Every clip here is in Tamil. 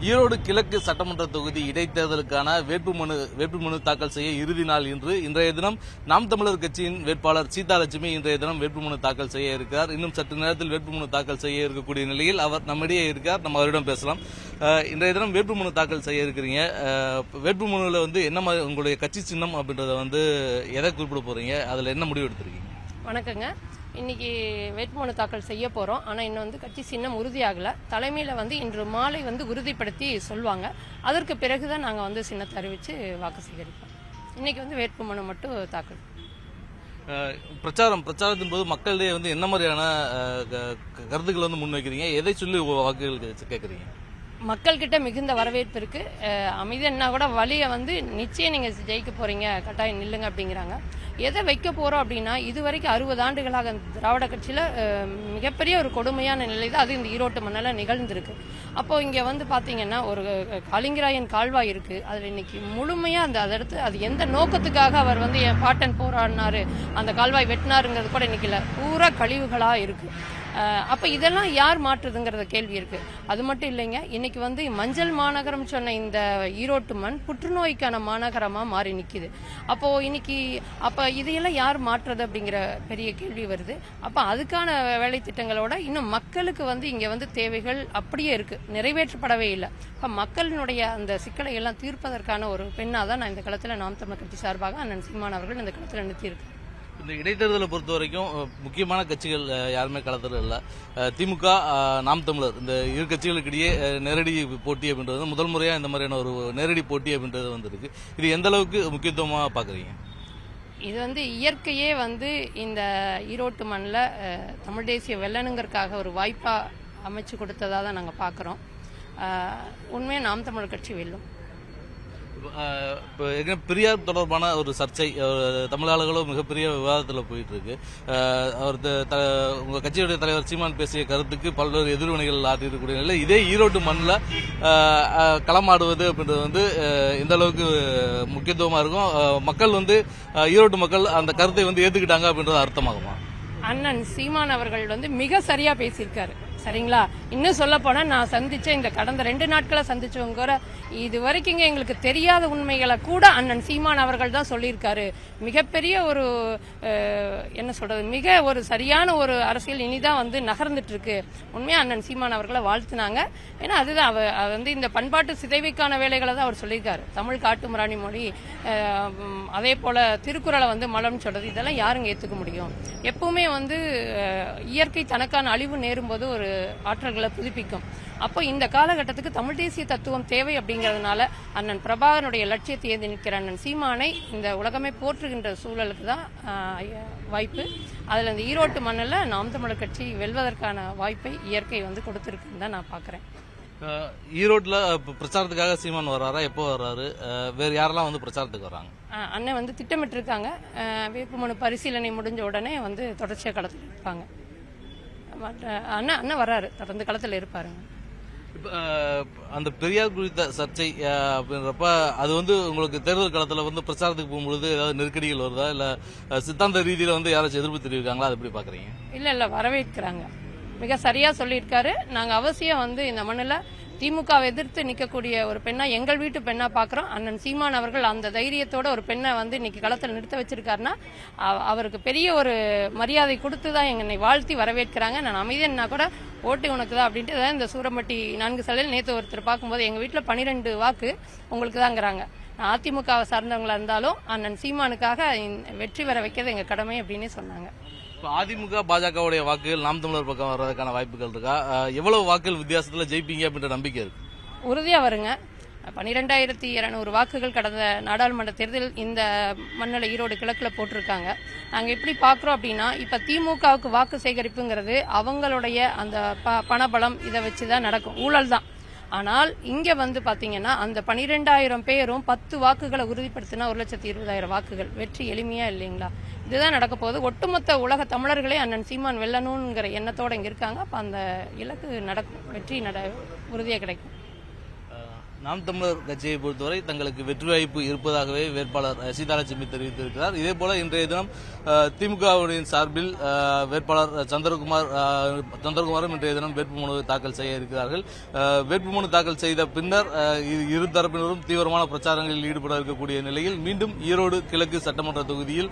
ஈரோடு கிழக்கு சட்டமன்ற தொகுதி இடைத்தேர்தலுக்கான வேட்புமனு தாக்கல் செய்ய இறுதி நாள் இன்று. இன்றைய தினம் நாம் தமிழர் கட்சியின் வேட்பாளர் சீதாலட்சுமி இன்றைய தினம் வேட்புமனு தாக்கல் செய்ய இருக்கிறார். இன்னும் சற்று நேரத்தில் வேட்புமனு தாக்கல் செய்ய இருக்கக்கூடிய நிலையில் அவர் நம்மிடையே இருக்கார். நம்ம அவரிடம் பேசலாம். இன்றைய தினம் வேட்புமனு தாக்கல் செய்ய இருக்கிறீங்க. வேட்புமனுல என்ன மாதிரி உங்களுடைய கட்சி சின்னம் அப்படின்றத எதை குறிப்பிட போறீங்க? அதுல என்ன முடிவு எடுத்திருக்கீங்க? வணக்கங்க. இன்னைக்கு வேட்புமனு தாக்கல் செய்ய போறோம். ஆனா இன்னும் கட்சி சின்னம் உறுதியாகல. தலைமையில இன்று மாலை உறுதிப்படுத்தி சொல்லுவாங்க. அதற்கு பிறகுதான் நாங்க சின்னத்தை அறிவிச்சு வாக்கு சேகரிப்போம். இன்னைக்கு வேட்புமனு மட்டும் தாக்கல். பிரச்சாரத்தின் போது மக்களிடையே என்ன மாதிரியான கருத்துக்களை முன்வைக்கிறீங்க? எதை சொல்லி வாக்குகள் கேட்கறீங்க? மக்கள்கிட்ட மிகுந்த வரவேற்பு இருக்கு. அமைதியா கூட வழியை நிச்சயம் நீங்க ஜெயிக்க போறீங்க, கட்டாயம் நில்லுங்க அப்படிங்கிறாங்க. எதை வைக்க போறோம் அப்படின்னா, இதுவரைக்கும் 60 ஆண்டுகளாக திராவிட கட்சியில மிகப்பெரிய ஒரு கொடுமையான நிலை தான் அது இந்த ஈரோட்டு மண்ணில் நிகழ்ந்திருக்கு. அப்போ இங்க பாத்தீங்கன்னா ஒரு காளிங்கராயன் கால்வாய் இருக்கு. அதுல இன்னைக்கு முழுமையா அதடுத்து அது எந்த நோக்கத்துக்காக அவர் என் பாட்டன் போராடினாரு, அந்த கால்வாய் வெட்டினாருங்கிறது கூட இன்னைக்கு இல்ல, பூரா கழிவுகளா இருக்கு. அப்ப இதெல்லாம் யார் மாற்றுதுங்கிறத கேள்வி இருக்கு. அது மட்டும் இல்லைங்க, இன்னைக்கு மஞ்சள் மாநகரம் சொன்ன இந்த ஈரோட்டு மண் புற்றுநோய்க்கான மாநகரமா மாறி நிக்குது. அப்ப இதையெல்லாம் யார் மாற்றுறது அப்படிங்கிற பெரிய கேள்வி வருது. அப்ப அதுக்கான வேலை திட்டங்களோட இன்னும் மக்களுக்கு இங்க தேவைகள் அப்படியே இருக்கு, நிறைவேற்றப்படவே இல்லை. அப்ப மக்களினுடைய அந்த சிக்கலை எல்லாம் தீர்ப்பதற்கான ஒரு பெண்ணாதான் நான் இந்த களத்துல நாம் தமிழர் கட்சி சார்பாக அண்ணன் சீமான் அவர்கள் இந்த களத்துல நிறுத்தியிருக்கு. இந்த இடைத்தேர்தலை பொறுத்த வரைக்கும் முக்கியமான கட்சிகள் யாருமே களத்தில் இல்லை. திமுக, நாம் தமிழர் இந்த இரு கட்சிகளுக்கிடையே நேரடி போட்டி அப்படின்றது முதல் முறையா இந்த மாதிரியான ஒரு நேரடி போட்டி அப்படின்றது இருக்கு. இது எந்த அளவுக்கு முக்கியத்துவமா பாக்குறீங்க? இது இயற்கையே இந்த ஈரோட்டு மண்ணில் தமிழ் தேசிய வெல்லணுங்கிறதுக்காக ஒரு வாய்ப்பா அமைச்சு கொடுத்ததா தான் நாங்கள் பார்க்குறோம். உண்மையாக நாம் தமிழர் கட்சி வெல்லும். பெரியார் தொடர்பான ஒரு சர்ச்சை தமிழர்களும் மிகப்பெரிய விவாதத்தில் போயிட்டு இருக்கு. அவர் உங்க கட்சியுடைய தலைவர் சீமான் பேசிய கருத்துக்கு பல்வேறு எதிர்வினைகள் ஆற்றிருக்கக்கூடிய நிலை, இதே ஈரோட்டு மண்ணில் களமாடுவது அப்படின்றது எந்த அளவுக்கு முக்கியத்துவமா இருக்கும்? மக்கள் ஈரோட்டு மக்கள் அந்த கருத்தை ஏத்துக்கிட்டாங்க அப்படின்றது அர்த்தமாகுமா? அண்ணன் சீமான் அவர்கள் மிக சரியா பேசியிருக்காரு. சரிங்களா? இன்னும் சொல்ல போனா நான் சந்திச்ச இந்த கடந்த 2 நாட்களை சந்திச்சவங்க இது வரைக்கும் எங்களுக்கு தெரியாத உண்மைகளை கூட அண்ணன் சீமான் அவர்கள் தான் சொல்லியிருக்காரு. மிகப்பெரிய ஒரு என்ன சொல்றது, மிக ஒரு சரியான ஒரு அரசியல் இனிதான் நகர்ந்துட்டு இருக்கு. உண்மையா அண்ணன் சீமான் அவர்களை வாழ்த்துனாங்க. ஏன்னா அதுதான் இந்த பண்பாட்டு சிதைவைக்கான வேலைகளை தான் அவர் சொல்லியிருக்காரு. தமிழ் காட்டுமிராணி மொழி, அதே போல திருக்குறளை மலம்னு சொல்றது, இதெல்லாம் யாருங்க ஏத்துக்க முடியும்? எப்பவுமே இயற்கை தனக்கான அழிவு நேரும்போது ஒரு ஆற்றல்களை புதுப்பிக்கும். அப்போ இந்த காலகட்டத்துக்கு தமிழ் தேசிய தத்துவம் தேவை அப்படிங்கறதுனால அண்ணன் பிரபாகரனுடைய லட்சியத்தை ஏந்தி நிற்கிற அண்ணன் சீமானை இந்த உலகமே போற்றுகின்ற சூழலுக்கு தான் வாய்ப்பு. அதுல இந்த ஈரோட்டு மண்ணில் நாம் தமிழர் கட்சி வெல்வதற்கான வாய்ப்பை இயற்கை கொடுத்திருக்குன்னு தான் நான் பாக்குறேன். ஈரோட்ல பிரச்சாரத்துக்காக சீமான் வர்றாரா? எப்போ வர்றாரு? வேற யாரெல்லாம் பிரச்சாரத்துக்கு வர்றாங்க? அண்ணன் திட்டமிட்டு இருக்காங்க. வேட்புமனு பரிசீலனை முடிஞ்ச உடனே தொடர்ச்சியா களத்தில் இருப்பாங்க. அண்ணன் வர்றாரு, தொடர்ந்து களத்தில் இருப்பாருங்க. அந்த பெரியார் குறித்த சர்ச்சை அப்படின்றப்ப அது உங்களுக்கு தேர்தல் களத்தில் பிரச்சாரத்துக்கு போகும்பொழுது ஏதாவது நெருக்கடிகள் வருதா? இல்ல சித்தாந்த ரீதியில யாராச்சும் எதிர்ப்பு தெரிவிக்காங்களா? அது எப்படி பாக்குறீங்க? இல்ல வரவேற்கிறாங்க. மிக சரியா சொல்லியிருக்காரு. நாங்க அவசியம் இந்த மண்ணில் திமுகவை எதிர்த்து நிற்கக்கூடிய ஒரு பெண்ணா, எங்கள் வீட்டு பெண்ணா பாக்குறோம். அண்ணன் சீமான் அவர்கள் அந்த தைரியத்தோட ஒரு பெண்ணை இன்னைக்கு களத்தில் நிறுத்த வச்சிருக்காருன்னா அவருக்கு பெரிய ஒரு மரியாதை கொடுத்துதான் என்னை வாழ்த்தி வரவேற்கிறாங்க. நான் அமைதியா கூட ஓட்டு உனக்கு தான் அப்படின்ட்டு இந்த சூரம்பட்டி 4 சாலையில் நேற்று ஒருத்தர் பார்க்கும்போது எங்க வீட்டில் 12 வாக்கு உங்களுக்கு தாங்கிறாங்க. அதிமுகவை சார்ந்தவங்களா இருந்தாலும் அண்ணன் சீமானுக்காக வெற்றி பெற வைக்கிறது எங்க கடமை அப்படின்னு சொன்னாங்க. அதிமுக பாஜகவுடைய வாக்குகள் நாம் தமிழர் பக்கம் வர்றதுக்கான வாய்ப்புகள் இருக்கா? எவ்வளவு வாக்குகள் வித்தியாசத்துல ஜெயிப்பீங்க அப்படின்ற நம்பிக்கை இருக்கு? உறுதியா வருங்க. 12,200 வாக்குகள் கடந்த நாடாளுமன்ற தேர்தல் இந்த மண்ணில் ஈரோடு கிழக்குல போட்டிருக்காங்க. நாங்க எப்படி பாக்குறோம் அப்படின்னா, இப்ப திமுகவுக்கு வாக்கு சேகரிப்புங்கிறது அவங்களுடைய அந்த பணபலம் இதை வச்சுதான் நடக்கும், ஊழல் தான். ஆனால் இங்க பாத்தீங்கன்னா அந்த 12,000 பேரும் 10 வாக்குகளை உறுதிப்படுத்தினா 1,20,000 வாக்குகள் வெற்றி எளிமையா இல்லைங்களா? இதுதான் நடக்க போகுது. ஒட்டுமொத்த உலக தமிழர்களே அண்ணன் சீமான் வெல்லணுங்கிற எண்ணத்தோட இங்க இருக்காங்க. அப்ப அந்த இலக்கு நடக்கும், வெற்றி உறுதியா கிடைக்கும். நாம் தமிழர் கட்சியை பொறுத்தவரை தங்களுக்கு வெற்றி வாய்ப்பு இருப்பதாகவே வேட்பாளர் சீதாலட்சுமி தெரிவித்திருக்கிறார். இதேபோல இன்றைய தினம் திமுகவின் சார்பில் வேட்பாளர் சந்திரகுமாரும் இன்றைய தினம் வேட்புமனு தாக்கல் செய்ய இருக்கிறார்கள். வேட்புமனு தாக்கல் செய்த பின்னர் இரு தரப்பினரும் தீவிரமான பிரச்சாரங்களில் ஈடுபட இருக்கக்கூடிய நிலையில் மீண்டும் ஈரோடு கிழக்கு சட்டமன்ற தொகுதியில்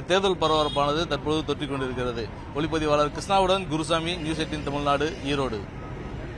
தேர்தல் பரபரப்பானது தற்போது தொற்றிக் கொண்டிருக்கிறது. ஒளிப்பதிவாளர் கிருஷ்ணாவுடன் குருசாமி, நியூஸ் 18 தமிழ்நாடு, ஈரோடு.